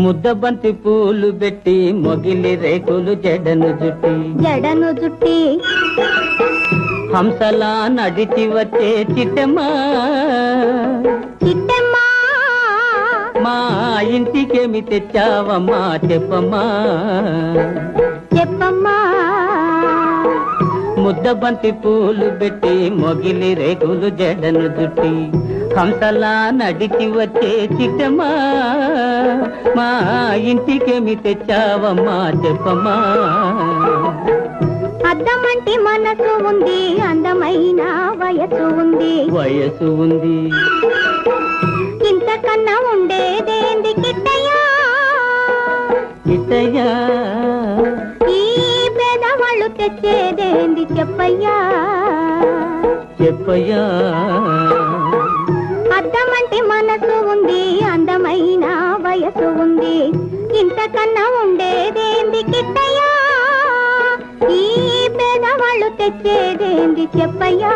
ముద్దబంతి పూలు పెట్టి మొగిలి రేకులు జడను జుట్టి హంసలా నడిచి వచ్చే చిట్టమ్మా మా ఇంటికేమి తెచ్చావమ్మా చెప్పమ్మా ముద్దబంతి పూలు పెట్టి మొగిలి రేకులు జడను జుట్టి హంసలా నడిచి వచ్చే చిట్టమ్మా మా ఇంటికేమి తెచ్చావమ్మా చెప్పమ్మా అద్దమంటి మనసు ఉంది, అందమైన వయసు ఉంది ఇంతకన్నా ఉండేదేంది కిట్టయ్యా ఈ పేదవాళ్ళు తెచ్చేదేంది చెప్పయ్యా అద్దమంటి మనసు ఉంది, అందమైన వయసు ఉంది ఇంతకన్నా ఉండేదేంది కిట్టయ్యా ఈ పేదవాళ్ళు తెచ్చేదేంది చెప్పయ్యా